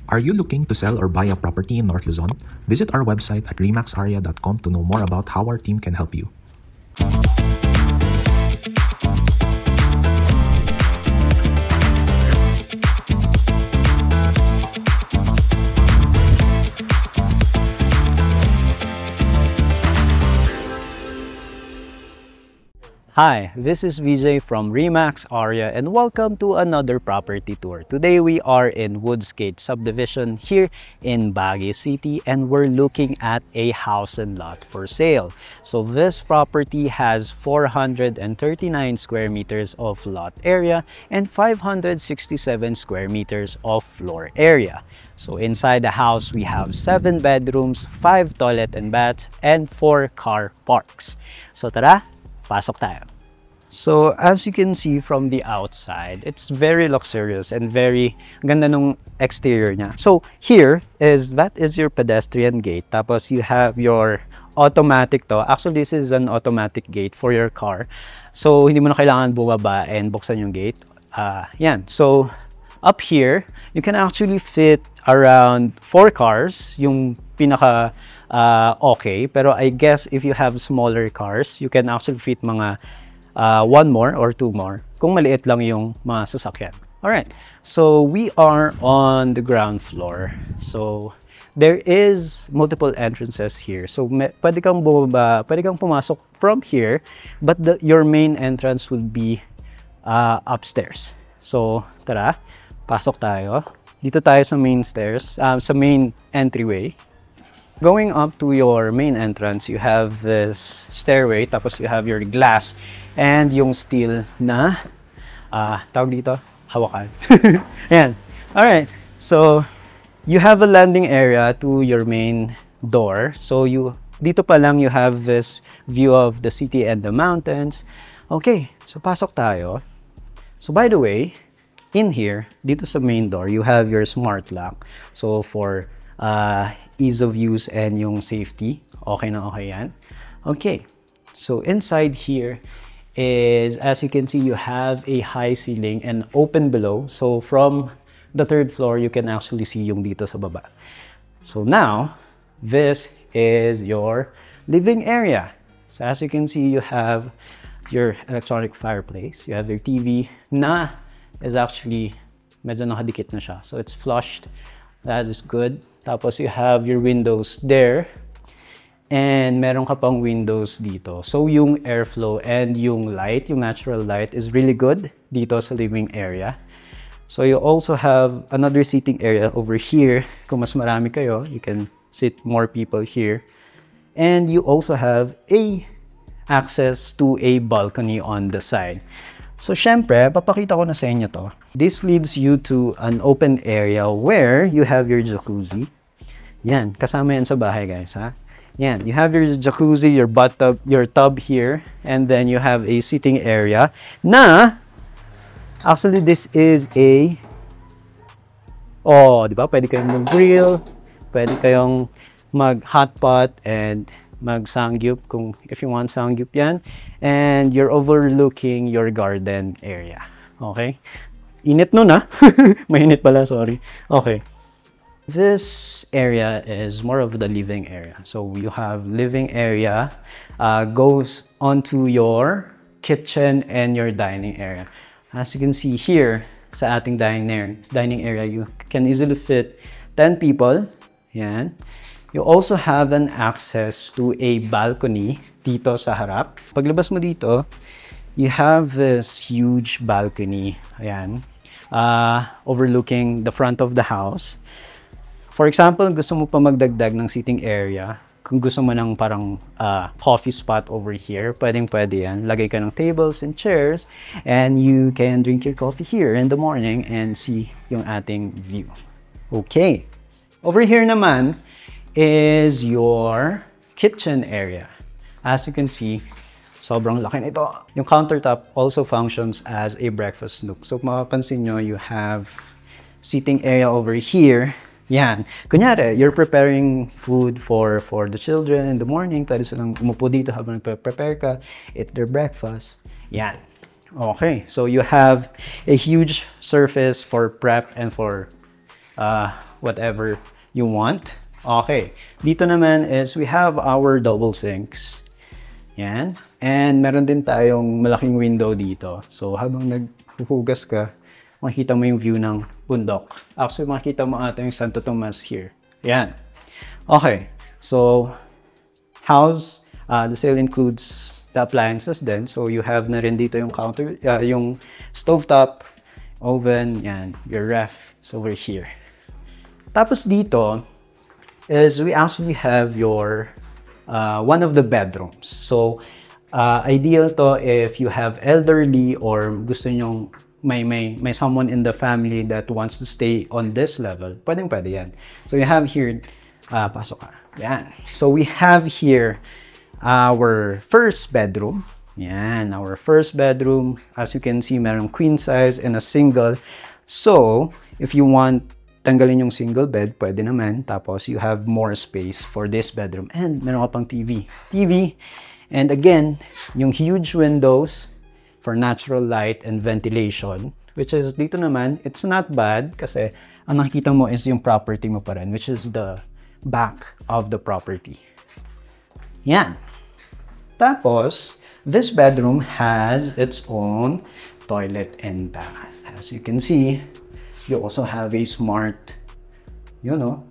Are you looking to sell or buy a property in North Luzon? Visit our website at remaxaria.com to know more about how our team can help you. Hi, this is Vijay from Remax Aria and welcome to another property tour. Today we are in Woodsgate subdivision here in Baguio City and we're looking at a house and lot for sale. So this property has 439 square meters of lot area and 567 square meters of floor area. So inside the house we have 7 bedrooms, 5 toilet and baths, and 4 car parks. So tara! Pasok tayo. So as you can see from the outside, it's very luxurious and very ganda nung exterior niya. So here that is your pedestrian gate. Tapos you have your automatic to. Actually, this is an automatic gate for your car. So hindi mo na kailangan bumaba and buksan yung gate. Yan. So up here, you can actually fit around 4 cars. Yung pinaka okay, pero I guess if you have smaller cars, you can actually fit mga 1 more or 2 more kung maliit lang yung mga sasakyan. Alright, so we are on the ground floor. So there is multiple entrances here. So pwede kang bumaba, pwede kang pumasok from here, but your main entrance would be upstairs. So tara, pasok tayo. Dito tayo sa main stairs, sa main entryway. Going up to your main entrance, you have this stairway, tapos you have your glass and yung steel na tawag dito, hawakan. Ayan. Alright, so you have a landing area to your main door. So dito pa lang you have this view of the city and the mountains. Okay, so pasok tayo. So by the way, in here, dito sa main door, you have your smart lock. So for ease of use and yung safety, okay na okay yan. Okay, so inside here is, as you can see, you have a high ceiling and open below. So from the 3rd floor, you can actually see yung dito sa baba. So now, this is your living area. So as you can see, you have your electronic fireplace. You have your TV na is actually medyo nakadikit na siya. So it's flushed. That is good. Tapos you have your windows there. And meron ka pang windows dito. So yung airflow and yung light, yung natural light is really good dito sa living area. So you also have another seating area over here. Kung mas marami kayo, you can sit more people here. And you also have access to a balcony on the side. So, syempre, papakita ko na sa inyo to. This leads you to an open area where you have your jacuzzi. Yan, kasama yan sa bahay, guys, ha? Yan, you have your jacuzzi, your bathtub, your tub here, and then you have a sitting area na, actually, this is di ba? Pwede kayong mag-grill, pwede kayong mag-hotpot, and mag-sangyup if you want sangyup yan, and you're overlooking your garden area. Okay, init nun mainit pala, sorry. Okay, this area is more of the living area. So you have living area goes onto your kitchen and your dining area. As you can see here sa ating dining area, you can easily fit 10 people. Yan. You also have an access to a balcony dito sa harap. Paglabas mo dito, you have this huge balcony, ayan, overlooking the front of the house. For example, gusto mo pa magdagdag ng seating area, kung gusto mo ng parang coffee spot over here, pwedeng-pwede yan. Lagay ka ng tables and chairs, and you can drink your coffee here in the morning and see yung ating view. Okay. Over here naman is your kitchen area. As you can see, sobrang laki nito. Yung countertop also functions as a breakfast nook. So mapapansin nyo, you have seating area over here. Yan. Kunyari, you're preparing food for the children in the morning. Pwede silang umupo dito habang nagpe-prepare ka, eat their breakfast. Yan. Okay. So you have a huge surface for prep and for whatever you want. Okay, dito naman is we have our double sinks. Yan. And meron din tayong malaking window dito. So habang naghuhugas ka, makikita mo yung view ng bundok. Actually, makikita mo ata yung Santo Tomas here. Yan. Okay. So, house, the sale includes the appliances then. So, you have na rin dito yung counter, yung stovetop, oven, yan, your ref is over here. Tapos dito is we actually have your one of the bedrooms. So, ideal to if you have elderly or gusto nyong may someone in the family that wants to stay on this level. Pwede yan. So, you have here, pasok ka. Yan. So, we have here our first bedroom. Yan, our first bedroom. As you can see, meron queen size and a single. So, if you want tanggalin yung single bed, pwede naman. Tapos, you have more space for this bedroom. And meron ka pang TV. And again, yung huge windows for natural light and ventilation, which is dito naman, it's not bad kasi ang nakikita mo is yung property mo pa rin, which is the back of the property. Yan. Tapos, this bedroom has its own toilet and bath. As you can see, you also have a smart, yan.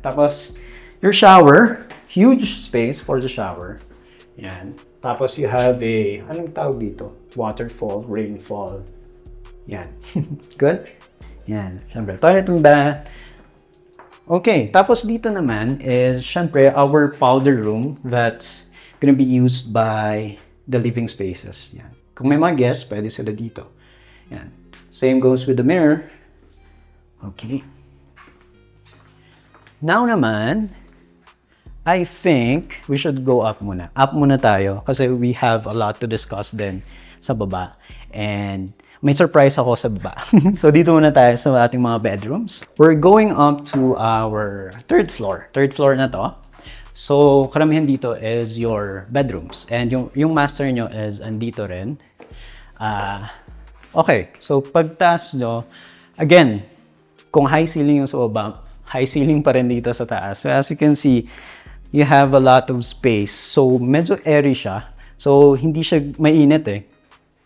Tapos, your shower, huge space for the shower. Yan. Tapos, you have a, anong tawag dito? Waterfall, rainfall. Yan. Good? Yan. Siyempre, toilet and bath. Okay. Tapos, dito naman is, siyempre, our powder room that's gonna be used by the living spaces. Yan. Kung may mga guests, pwede sila dito. Yan. Same goes with the mirror. Okay. Now naman, I think we should go up muna. Up muna tayo kasi we have a lot to discuss din sa baba. And may surprise ako sa baba. So dito muna tayo sa ating mga bedrooms. We're going up to our third floor. Third floor na to. So karamihan dito is your bedrooms. And yung master nyo is andito rin. Okay, so pagtaas nyo, again, kung high ceiling yung sa baba, high ceiling pa rin dito sa taas. So as you can see, you have a lot of space. So medyo airy siya. So hindi siya mainit eh.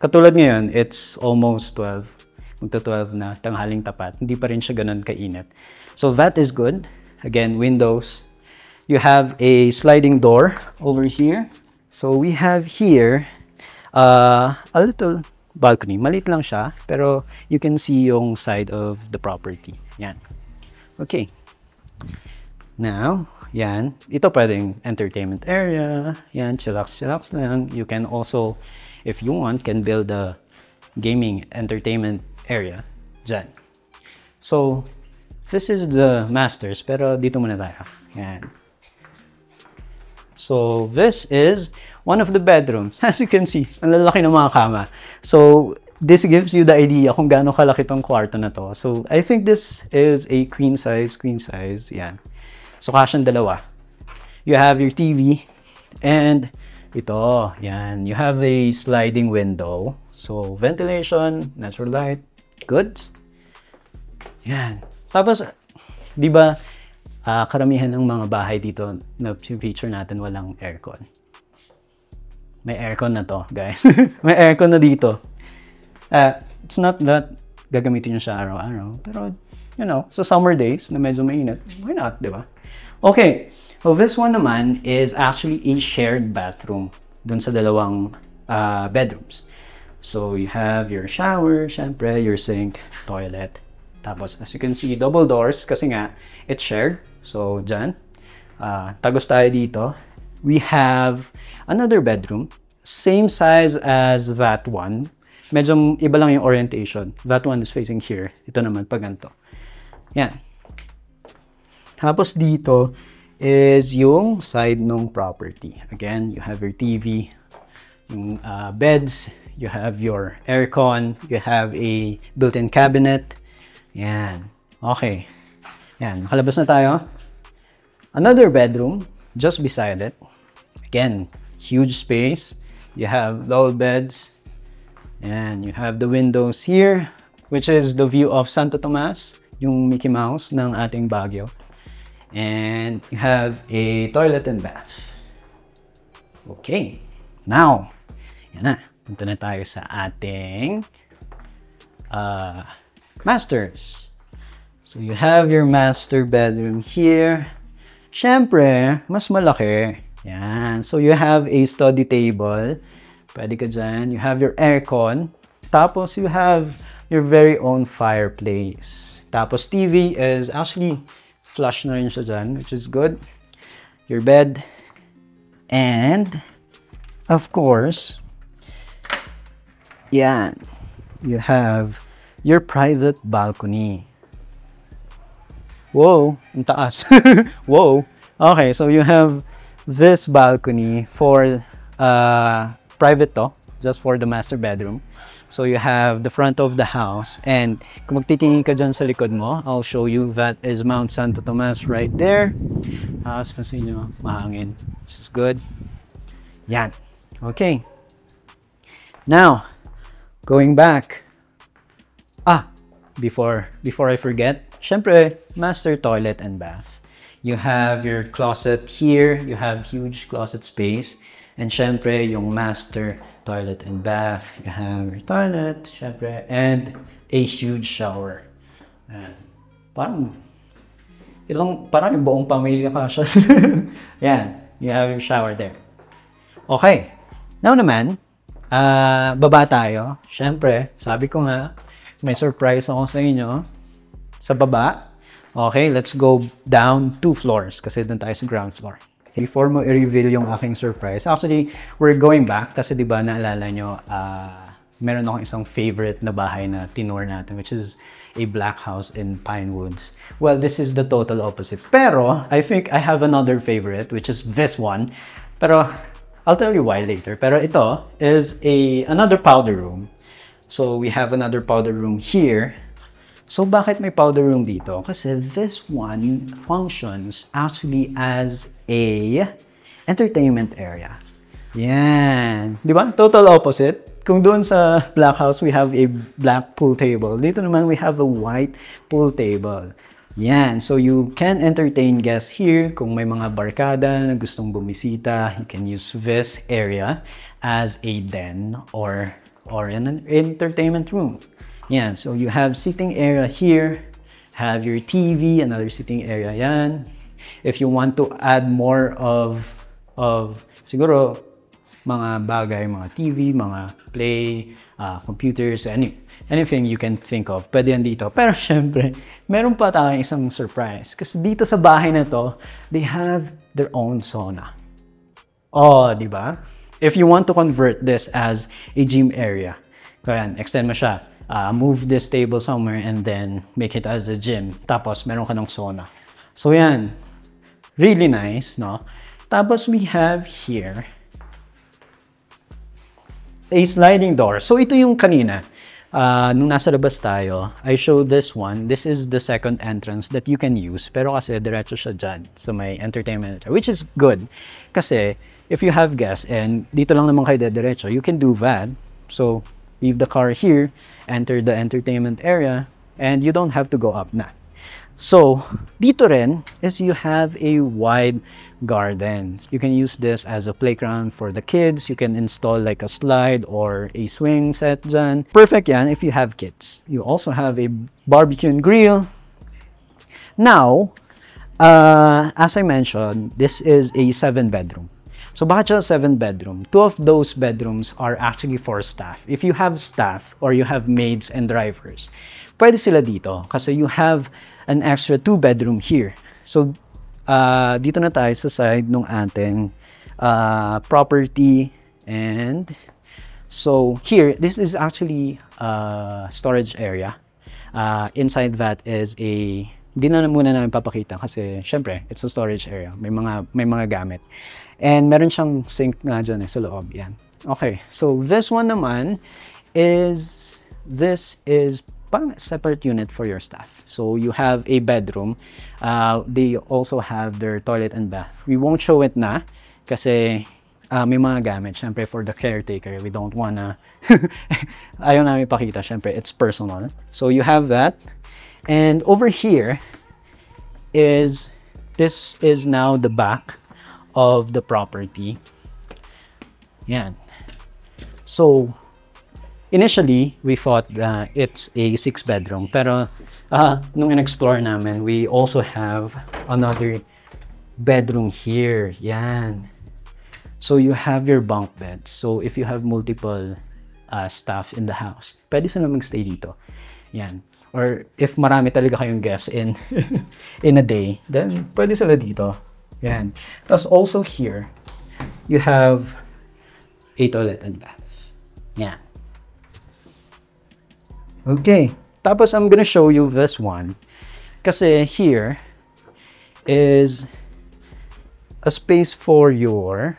Katulad ngayon, it's almost 12. Magta 12 na, tanghaling tapat. Hindi pa rin siya ganun kainit. So that is good. Again, windows. You have a sliding door over here. So we have here a little balcony. Maliit lang siya, pero you can see yung side of the property. Yan. Okay. Now, yan. Ito pwedeng entertainment area. Yan, chillax lang. You can also, if you want, can build a gaming entertainment area dyan. So, this is the masters, pero dito muna tayo. Yan. So, this is one of the bedrooms. As you can see, ang lalaki ng mga kama. So, this gives you the idea kung gaano kalaki tong kwarto na to. So, I think this is a queen size. Yan. So, kasyang dalawa. You have your TV. And ito, yan. You have a sliding window. So, ventilation, natural light. Good. Yan. Tapos, di ba, karamihan ng mga bahay dito na feature natin walang aircon. May aircon na to, guys. May aircon na dito. It's not that gagamitin nyo siya araw-araw. Pero, you know, so summer days na medyo mainit, why not, di ba? Okay. So, this one naman is actually a shared bathroom dun sa dalawang bedrooms. So, you have your shower, syempre, your sink, toilet. Tapos, as you can see, double doors kasi nga, it's shared. So, dyan. Tagos tayo dito. We have another bedroom. Same size as that one. Medyo iba lang yung orientation. That one is facing here. Ito naman, pag ganito. Yan. Tapos dito is yung side ng property. Again, you have your TV, yung beds, you have your aircon, you have a built-in cabinet. Yan. Okay. Yan. Makalabas na tayo. Another bedroom just beside it. Again, huge space. You have double beds. And you have the windows here, which is the view of Santo Tomas. yung Mickey Mouse ng ating Baguio. And you have a toilet and bath. Okay. Now, yan na. Punta na tayo sa ating masters. So you have your master bedroom here. Siyempre, mas malaki. Yan. So you have a study table. Pwede ka dyan. You have your aircon. Tapos you have your very own fireplace. Tapos TV is actually flush na rin siya dyan, which is good. Your bed. And, of course, yan. You have your private balcony. Whoa, ang taas. Whoa. Okay, so you have this balcony for private to, just for the master bedroom. So you have the front of the house, and kung magtitingin ka dyan sa likod mo, I'll show you that is Mount Santo Tomas right there. Pansin nyo, mahangin, which is good. Yan. Okay. Now, going back. Before I forget, syempre, master toilet and bath. You have your closet here, you have huge closet space, and syempre, yung master toilet and bath. You have your toilet, syempre, and a huge shower. And parang yung buong pamilya ka siya. Yan, you have your shower there. Okay, now naman, baba tayo. Syempre, sabi ko nga, may surprise ako sa inyo sa baba. Okay, let's go down 2 floors kasi doon tayo sa ground floor. Before mo i-reveal yung aking surprise, actually, we're going back kasi diba naalala nyo, meron akong isang favorite na bahay na tinur natin, which is a black house in Pinewoods. Well, this is the total opposite. Pero, I think I have another favorite, which is this one. Pero, I'll tell you why later. Pero ito is another powder room. So, we have another powder room here. So, bakit may powder room dito? Kasi this one functions actually as a entertainment area. Yan. Di ba? Total opposite. Kung doon sa black house, we have a black pool table. Dito naman, we have a white pool table. Yan. So, you can entertain guests here. Kung may mga barkada na gustong bumisita, you can use this area as a den or an entertainment room. Yan. So, you have sitting area here. Have your TV, another sitting area yan. If you want to add more of siguro, mga bagay, mga TV, mga play, computers, anything you can think of, pwede yan dito. Pero syempre, meron pa tayong isang surprise. Kasi dito sa bahay na to, they have their own sauna. Oh, di ba? If you want to convert this as a gym area, kaya extend mo siya, move this table somewhere and then make it as a gym. Tapos, meron ka ng sauna. So yan, really nice, no? Tapos we have here a sliding door. So ito yung kanina. Nung nasa labas tayo, I showed this one. This is the second entrance that you can use. Pero kasi diretso siya dyan sa may entertainment area, which is good. Kasi if you have guests and dito lang naman kayo diretso, you can do that. So leave the car here, enter the entertainment area, and you don't have to go up na. So, dito rin is you have a wide garden. You can use this as a playground for the kids. You can install like a slide or a swing set dyan. Perfect yan if you have kids. You also have a barbecue and grill. Now, as I mentioned, this is a 7-bedroom. So, bakit siya 7-bedroom? 2 of those bedrooms are actually for staff. If you have staff or you have maids and drivers, pwede sila dito kasi you have an extra 2-bedroom here. So, dito na tayo sa side ng ating property. And so, here, this is actually a storage area. Inside that is hindi na muna namin papakita kasi, syempre, it's a storage area. May mga gamit. And meron siyang sink nga dyan sa loob. Yan. Okay, so this one naman is parang separate unit for your staff. So you have a bedroom. They also have their toilet and bath. We won't show it na kasi may mga gamit. Syempre for the caretaker, we don't wanna ayaw namin pakita. Syempre it's personal. So you have that. And over here this is now the back of the property. Yan. So initially we thought that it's a 6-bedroom, pero nung in-explore namin, we also have another bedroom here. Yan. So you have your bunk bed. So if you have multiple staff in the house, pwede sila magstay dito. Yan. Or if marami talaga kayong guests in in a day, then pwede sila dito. Yan. Tapos also here, you have a toilet and bath. Yan. Okay. Tapos I'm gonna show you this one. Kasi here is a space for your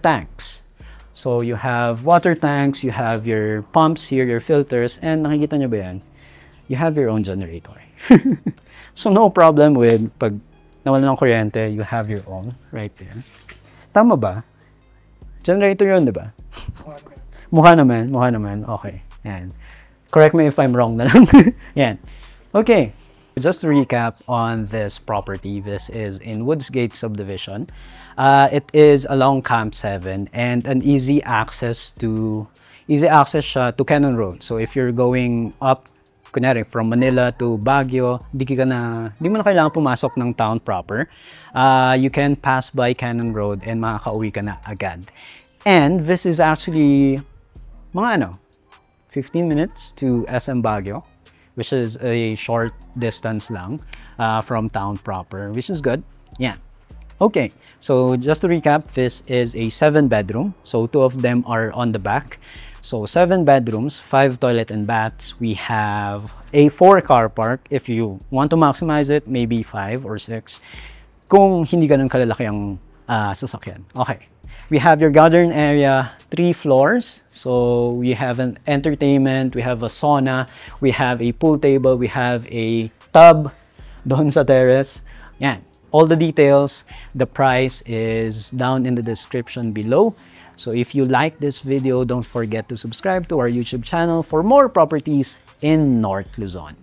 tanks. So you have water tanks, you have your pumps here, your filters, and nakikita nyo ba yan? You have your own generator. So no problem with pag nawalan ng kuryente, you have your own right there. Tama ba? Generator yun, di ba? Mukha naman. Okay. Yan. Correct me if I'm wrong na lang. Yan. Okay. Just to recap on this property, this is in Woodsgate Subdivision. It is along Camp 7 and an easy access siya to Cannon Road. So if you're going up, kunyari from Manila to Baguio, di mo na kailangan pumasok ng town proper. You can pass by Cannon Road and makakauwi ka na agad. And this is actually mga 15 minutes to SM Baguio, which is a short distance lang from town proper, which is good. Yeah. Okay, so just to recap, this is a 7-bedroom. So 2 of them are on the back. So 7 bedrooms, 5 toilet and baths. We have a 4-car park. If you want to maximize it, maybe 5 or 6. Kung hindi ganun kalalaki ang sasakyan. Okay. We have your garden area, 3 floors. So we have an entertainment, we have a sauna, we have a pool table, we have a tub doon sa terrace. Yan. All the details, the price is down in the description below. So if you like this video, don't forget to subscribe to our YouTube channel for more properties in North Luzon.